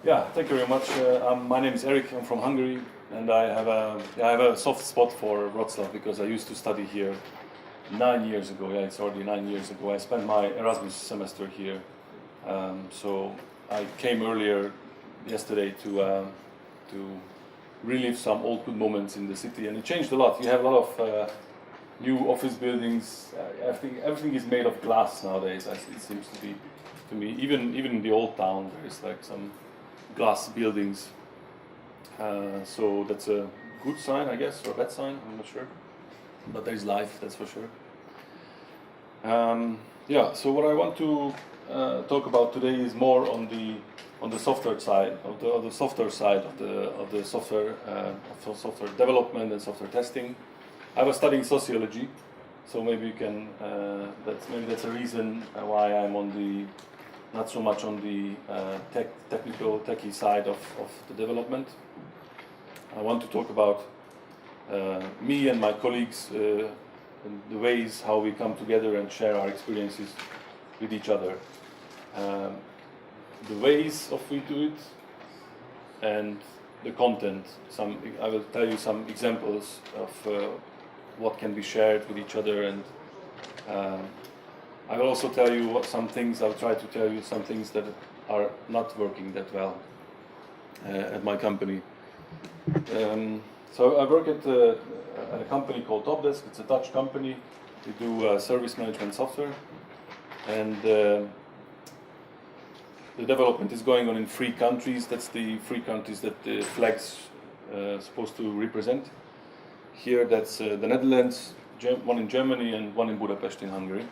Yeah, thank you very much. My name is Erik. I'm from Hungary, and I have a soft spot for Wrocław because I used to study here 9 years ago. Yeah, it's already 9 years ago. I spent my Erasmus semester here, so I came earlier yesterday to relive some old good moments in the city, and it changed a lot. You have a lot of new office buildings. Everything is made of glass nowadays. It seems to be to me. Even in the old town, there is like some glass buildings. So that's a good sign, I guess, or a bad sign. I'm not sure, but there is life. That's for sure. Yeah. So what I want to talk about today is more on the software side of the software side of the software of software development and software testing. I was studying sociology, so maybe you can. That's a reason why I'm on the not so much on the techie side of the development. I want to talk about me and my colleagues, and the ways how we come together and share our experiences with each other. The ways of we do it and the content. I will tell you some examples of what can be shared with each other, and I will also tell you I'll try to tell you some things that are not working that well at my company. So I work at a company called Topdesk. It's a Dutch company. We do service management software, and the development is going on in 3 countries. That's the 3 countries that the flag's supposed to represent. Here, that's the Netherlands, one in Germany, and one in Budapest in Hungary.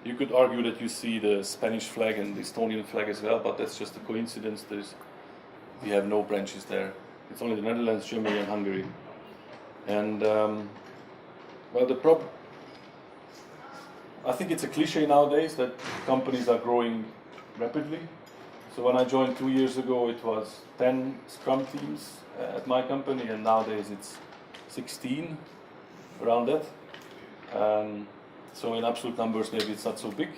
You could argue that you see the Spanish flag and the Estonian flag as well, but that's just a coincidence. We have no branches there. It's only the Netherlands, Germany, and Hungary. And I think it's a cliche nowadays that companies are growing rapidly. So when I joined 2 years ago, it was 10 Scrum teams at my company, and nowadays it's 16, around that. So in absolute numbers, maybe it's not so big.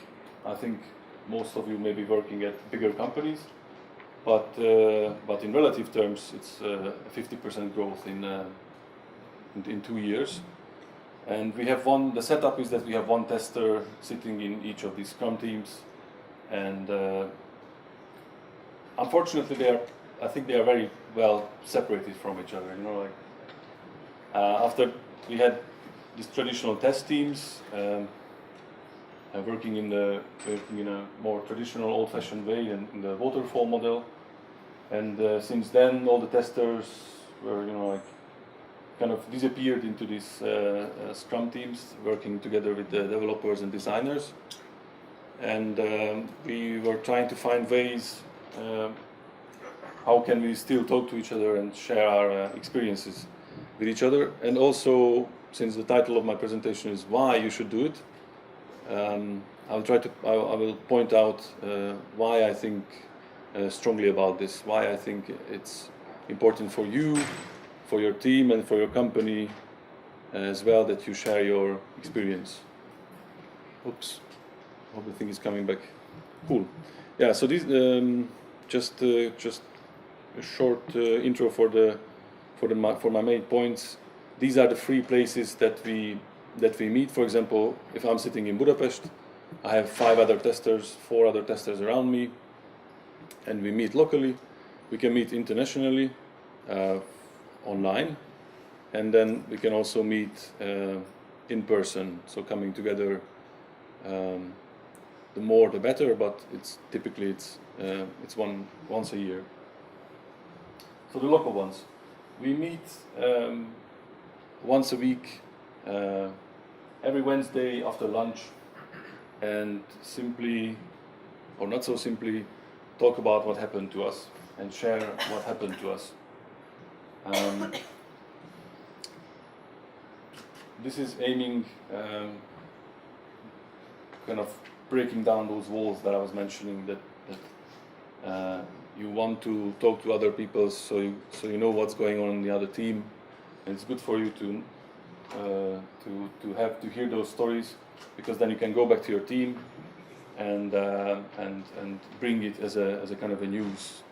I think most of you may be working at bigger companies, but in relative terms, it's a 50% growth in 2 years. And we have the setup is that we have one tester sitting in each of these Scrum teams, and unfortunately, I think they are very well separated from each other. After we had these traditional test teams working in a more traditional, old-fashioned way in the waterfall model, and since then all the testers were kind of disappeared into these Scrum teams working together with the developers and designers, and we were trying to find ways how can we still talk to each other and share our experiences with each other. And also, since the title of my presentation is why you should do it, I will point out why I think strongly about this, why I think it's important for you, for your team, and for your company as well, that you share your experience. Oops, hope the thing is coming back. Cool. Yeah. So this just a short intro for my main points. These are the 3 places that we meet. For example, if I'm sitting in Budapest, I have 4 other testers around me, and we meet locally. We can meet internationally, online, and then we can also meet in person. So coming together, the more the better. But it's typically once a year. So the local ones, we meet once a week, every Wednesday after lunch, and simply, or not so simply, talk about what happened to us and share what happened to us. This is aiming kind of breaking down those walls that I was mentioning, that you want to talk to other people, so you know what's going on in the other team, and it's good for you to hear those stories, because then you can go back to your team and bring it as a kind of a news.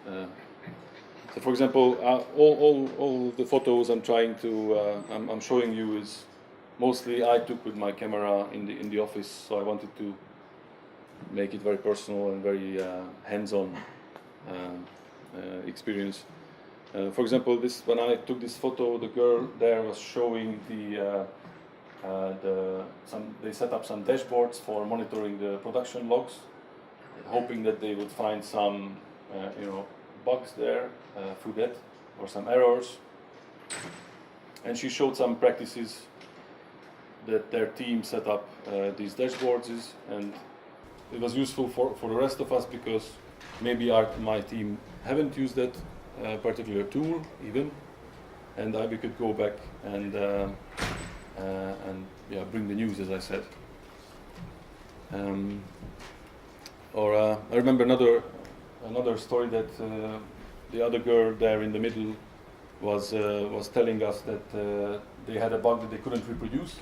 So, for example, all the photos I'm trying to I'm showing you is mostly I took with my camera in the office. So I wanted to make it very personal and very hands-on experience. For example, when I took this photo, the girl there was showing they set up some dashboards for monitoring the production logs, hoping that they would find some bugs there through that, or some errors. And she showed some practices that their team set up these dashboards, and it was useful for the rest of us because maybe my team haven't used that particular tool even, and we could go back and bring the news, as I said. I remember another story that the other girl there in the middle was telling us that they had a bug that they couldn't reproduce,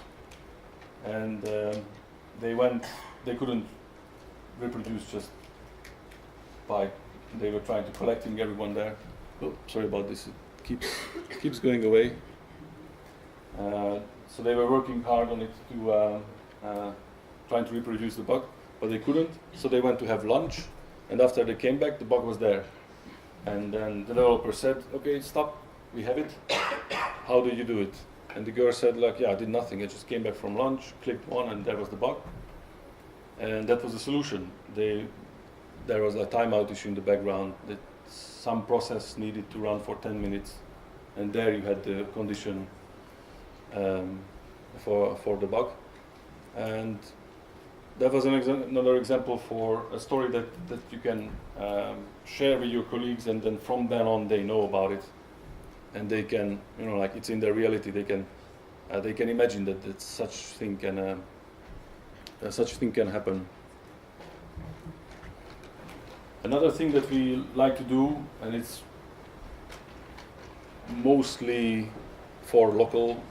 and they couldn't reproduce just by they were trying to collecting everyone there. Oh, sorry about this. It keeps going away. So they were working hard on it to trying to reproduce the bug, but they couldn't. So they went to have lunch, and after they came back, the bug was there. And then the developer said, "Okay, stop. We have it. How did you do it?" And the girl said, "Like, yeah, I did nothing. I just came back from lunch, clicked one, and there was the bug." And that was the solution. There was a timeout issue in the background that some process needed to run for 10 minutes, and there you had the condition for the bug. And that was another example for a story that you can share with your colleagues, and then from then on they know about it, and they can, like it's in their reality. They can imagine that such thing can happen. Another thing that we like to do, and it's mostly for local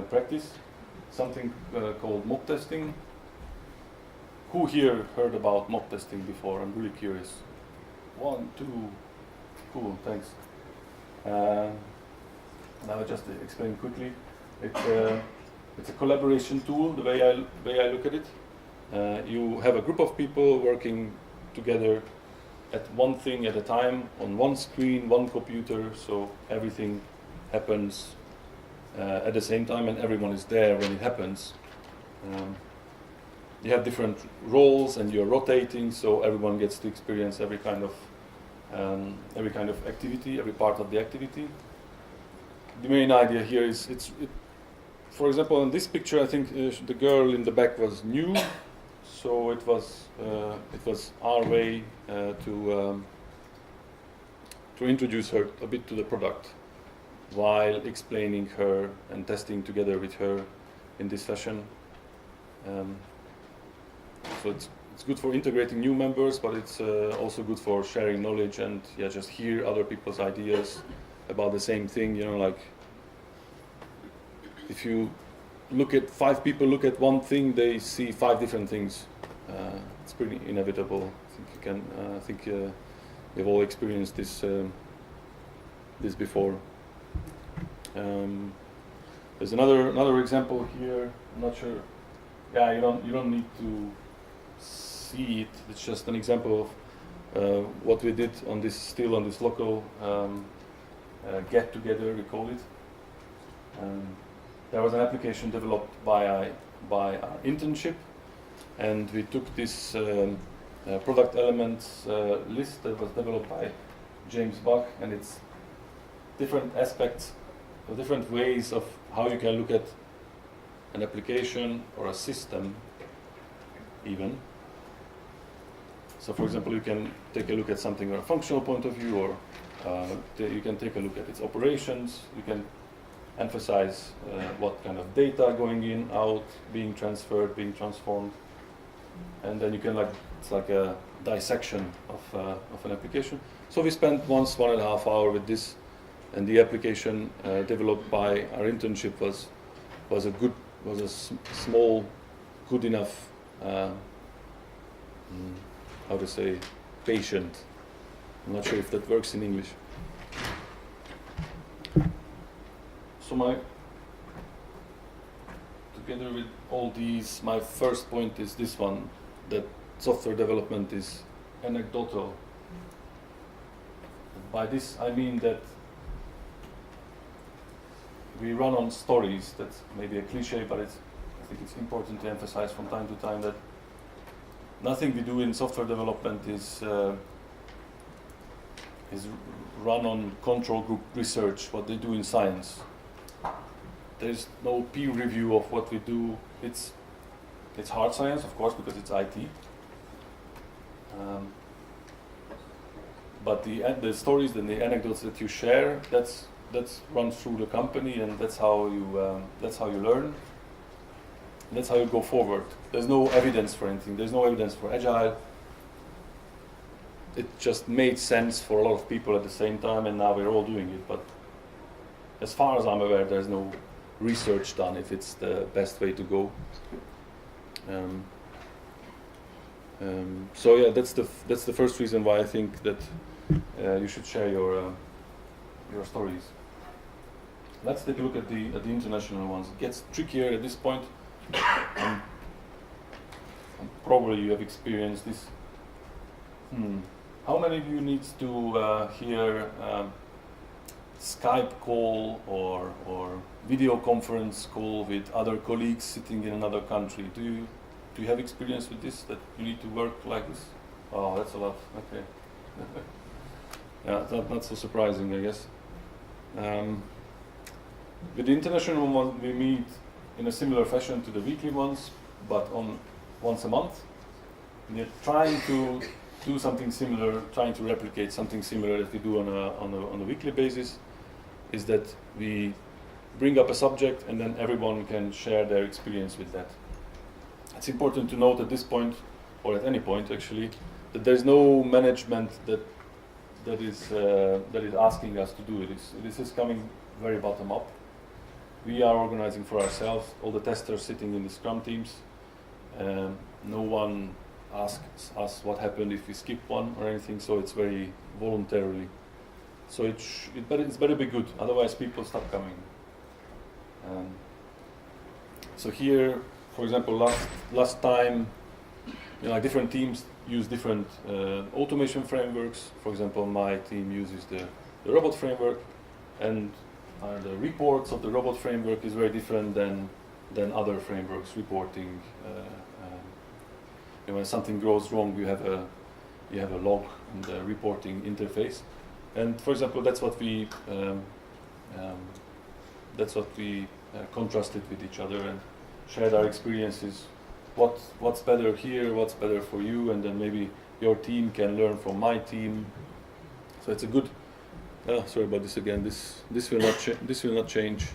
practice, something called mob testing. Who here heard about mob testing before? I'm really curious. 1, 2, cool, thanks. Now I'll just explain quickly. It's a collaboration tool, the way I look at it. You have a group of people working together at one thing at a time, on one screen, one computer, so everything happens at the same time and everyone is there when it happens. You have different roles and you're rotating, so everyone gets to experience every kind of activity, every part of the activity. The main idea here is for example, in this picture, I think the girl in the back was new, so it was our way to introduce her a bit to the product, while explaining her and testing together with her in this fashion. So it's good for integrating new members, but it's also good for sharing knowledge and just hear other people's ideas about the same thing. Like if you look at 5 people look at one thing, they see 5 different things. It's pretty inevitable. I think we've all experienced this before. There's another example here. I'm not sure. Yeah, you don't need to see it. It's just an example of what we did on this local get together, we call it. There was an application developed by our internship, and we took this product elements list that was developed by James Bach, and it's different aspects, or different ways of how you can look at an application or a system even. So for example, you can take a look at something from a functional point of view, or you can take a look at its operations. You can emphasize what kind of data going in, out, being transferred, being transformed, and then you can it's like a dissection of an application. So we spent 1.5 hours with this, and the application developed by our internship was a small good enough, how to say, patient. I'm not sure if that works in English. So together with all these, my first point is this one, that software development is anecdotal. By this I mean that we run on stories. That's maybe a cliche, but I think it's important to emphasize from time to time that nothing we do in software development is run on control group research, what they do in science. There's no peer review of what we do. It's hard science, of course, because it's IT. But the stories and the anecdotes that you share, that's run through the company, and that's how you learn. That's how you go forward. There's no evidence for anything. There's no evidence for agile. It just made sense for a lot of people at the same time, and now we're all doing it. But as far as I'm aware, there's no research done if it's the best way to go. So yeah, that's the first reason why I think that you should share your stories. Let's take a look at the international ones. It gets trickier at this point. And probably you have experienced this. How many of you needs to hear Skype call or video conference call with other colleagues sitting in another country? Do you have experience with this, that you need to work like this? Oh, that's a lot. Okay. Yeah, not so surprising, I guess. With the international one, we meet in a similar fashion to the weekly ones, but once a month. We're trying to do something similar, trying to replicate something similar that we do on a weekly basis. Is that we bring up a subject and then everyone can share their experience with that. It's important to note at this point, or at any point actually, that there's no management that is asking us to do it. This is coming very bottom up. We are organizing for ourselves, all the testers sitting in the scrum teams. No one asks us what happened if we skip one or anything, so it's very voluntarily. So it's better be good, otherwise people stop coming. So here, for example, last time, like different teams use different automation frameworks. For example, my team uses the robot framework, and the reports of the robot framework is very different than other frameworks reporting. When something goes wrong, you have a log in the reporting interface. And for example, that's what we contrasted with each other and shared our experiences. What's better here? What's better for you? And then maybe your team can learn from my team. So it's a good. Sorry about this again. This will not change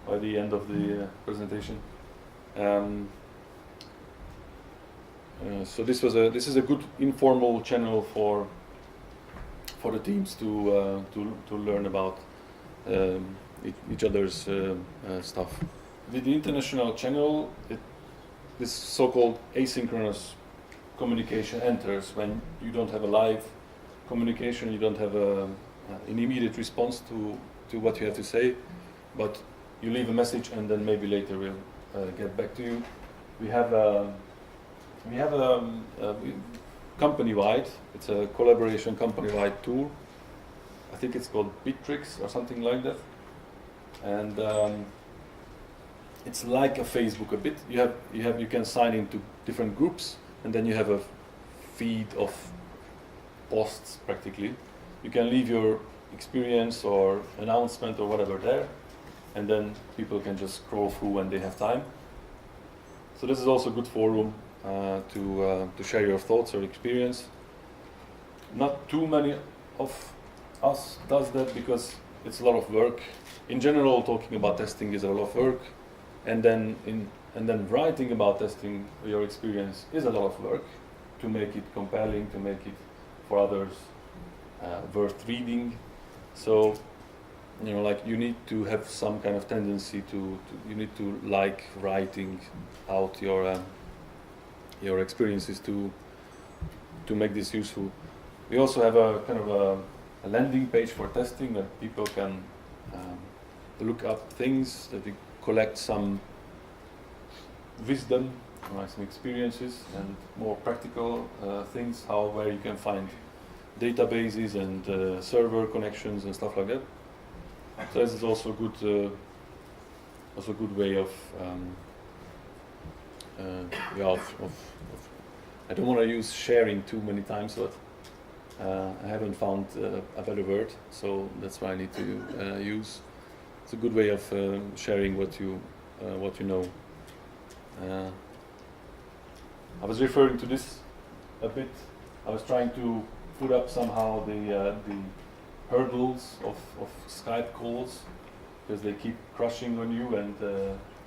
by the end of the presentation. So this is a good informal channel for the teams to learn about each other's stuff. With the international channel, this so-called asynchronous communication enters when you don't have a live communication, you don't have an immediate response to what you have to say, but you leave a message and then maybe later we'll get back to you. We have a company-wide, it's a collaboration company-wide tool. I think it's called Bitrix or something like that. And it's like a Facebook a bit. You can sign into different groups, and then you have a feed of posts practically. You can leave your experience or announcement or whatever there, and then people can just scroll through when they have time. So this is also a good forum to share your thoughts or experience. Not too many of us does that because it's a lot of work. In general, talking about testing is a lot of work, and then writing about testing your experience is a lot of work to make it compelling, to make it for others worth reading. So like you need to have some kind of tendency to you need to like writing out your experiences to make this useful. We also have a kind of a landing page for testing that people can look up things, that we collect some wisdom, some experiences, and more practical things, where you can find databases and server connections and stuff like that. So this is also a good way of I don't want to use sharing too many times, but I haven't found a better word, so that's what I need to use. It's a good way of sharing what you know. I was referring to this a bit. I was trying to put up somehow the hurdles of Skype calls, because they keep crushing on you, and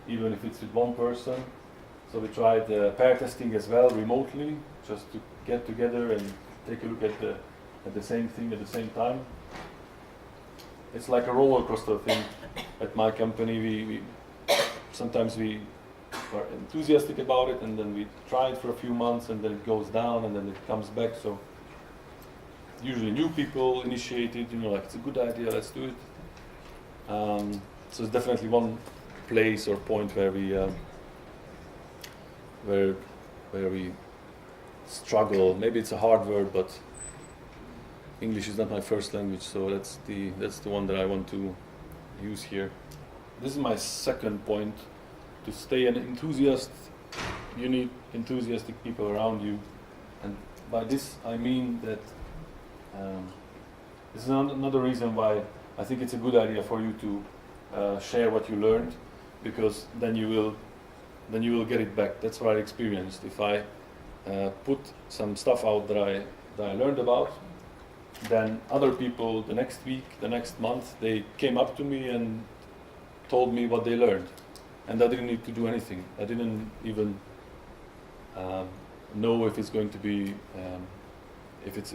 even if it's with one person. So we tried pair testing as well remotely, just to get together and take a look at the same thing at the same time. It's like a roller coaster thing. At my company, we sometimes we are enthusiastic about it, and then we try it for a few months, and then it goes down, and then it comes back. So usually new people initiate it, like it's a good idea, let's do it. So it's definitely one place or point where we struggle. Maybe it's a hard word, but English is not my first language, so that's the one that I want to use here. This is my second point. To stay an enthusiast, you need enthusiastic people around you, and by this I mean that this is another reason why I think it's a good idea for you to share what you learned, because then you will get it back. That's what I experienced. If I put some stuff out that I learned about, then other people the next week, the next month, they came up to me and told me what they learned, and I didn't need to do anything. I didn't even know if it's going to be if it's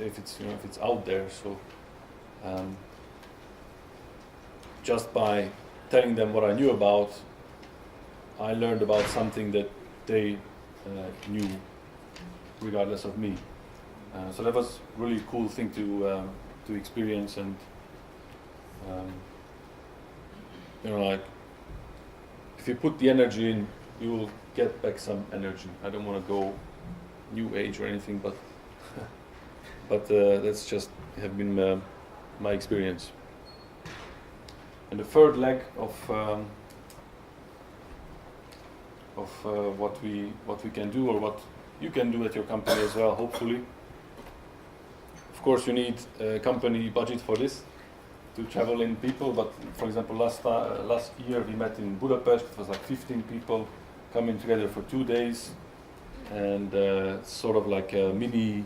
out there. So just by telling them what I knew about, I learned about something that they knew, regardless of me. So that was really a cool thing to experience, and like if you put the energy in, you will get back some energy. I don't want to go new age or anything, but that's just have been my experience. And the third leg of what we can do, or what you can do at your company as well, hopefully. Of course, you need a company budget for this to travel in people. But for example, last year we met in Budapest. It was like 15 people coming together for 2 days, and sort of like a mini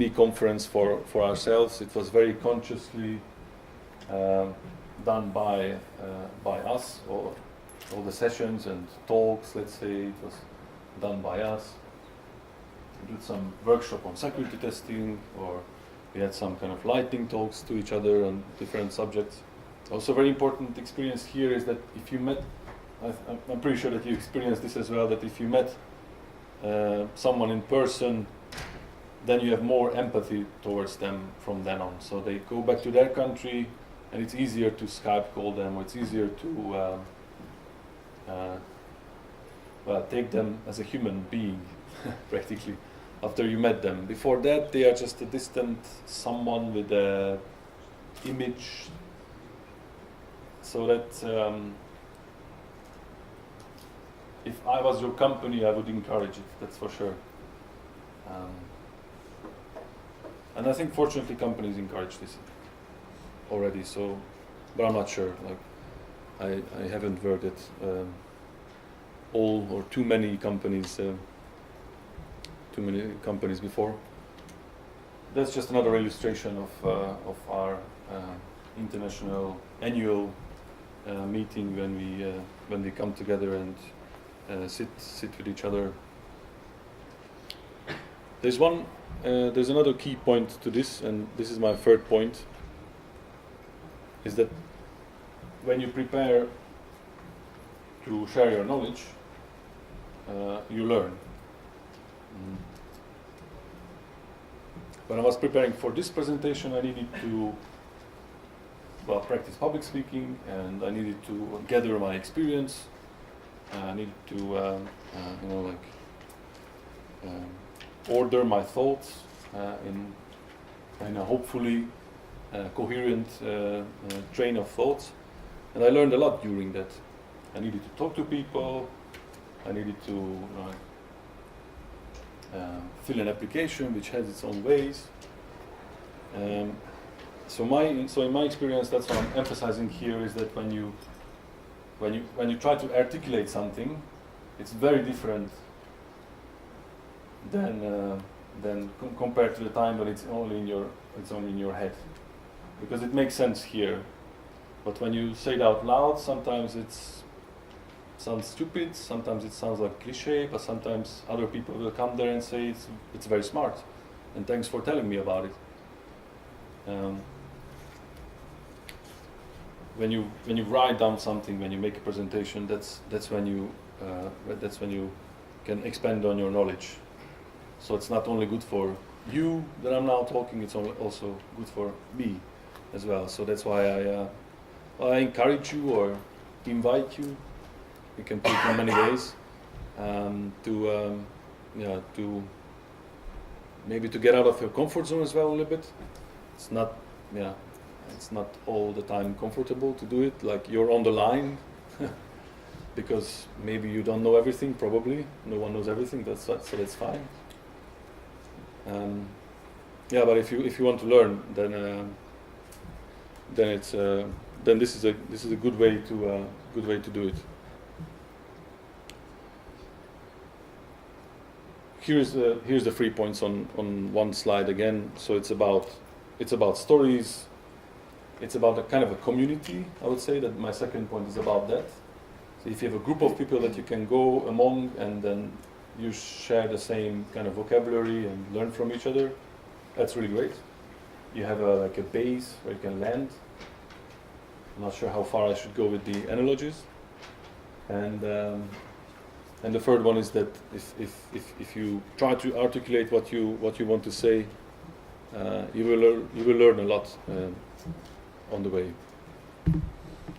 conference for ourselves. It was very consciously done by us, or all the sessions and talks, let's say, it was done by us. We did some workshop on security testing, or we had some kind of lightning talks to each other on different subjects. Also, very important experience here is that if you met, I'm pretty sure that you experienced this as well, that if you met someone in person, then you have more empathy towards them from then on. So they go back to their country, and it's easier to Skype call them, or it's easier to take them as a human being, practically, after you met them. Before that, they are just a distant someone with a image. So that if I was your company, I would encourage it, that's for sure. And I think fortunately companies encourage this already, so, but I'm not sure. Like, I haven't worked at all or too many companies before. That's just another illustration of our international annual meeting when we come together and sit with each other. There's another key point to this, and this is my third point, is that when you prepare to share your knowledge, you learn. When I was preparing for this presentation, I needed to practice public speaking, and I needed to gather my experience. I needed to, order my thoughts in a hopefully coherent train of thoughts, and I learned a lot during that. I needed to talk to people. I needed to fill an application which has its own ways. So in my experience, that's what I'm emphasizing here, is that when you try to articulate something, it's very different than compared to the time when it's only in your head, because it makes sense here. But when you say it out loud, sometimes it sounds stupid, sometimes it sounds like cliché, but sometimes other people will come there and say it's very smart, and thanks for telling me about it. When you write down something, when you make a presentation, that's when you can expand on your knowledge. So it's not only good for you that I'm now talking; it's also good for me as well. So that's why I encourage you or invite you. You can put it in many ways to maybe to get out of your comfort zone as well a little bit. It's not all the time comfortable to do it. Like, you're on the line because maybe you don't know everything. Probably no one knows everything. So that's fine. But if you want to learn, then this is a good way to do it. Here's the 3 points on one slide again. So it's about stories. It's about a kind of a community. I would say that my second point is about that. So if you have a group of people that you can go among, and then you share the same kind of vocabulary and learn from each other, that's really great. You have a base where you can land. I'm not sure how far I should go with the analogies. And the third one is that if you try to articulate what you want to say, you will learn a lot on the way.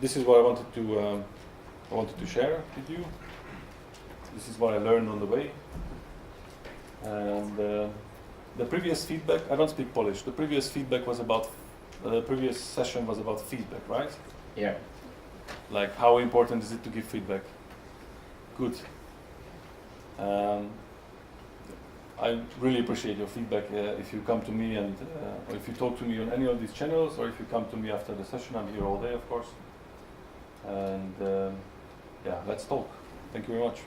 This is what I wanted to share with you. This is what I learned on the way. And the previous feedback, I don't speak Polish. The previous feedback was the previous session was about feedback, right? Yeah. Like, how important is it to give feedback? Good. I really appreciate your feedback. If you come to me or if you talk to me on any of these channels, or if you come to me after the session, I'm here all day, of course. And let's talk. Thank you very much.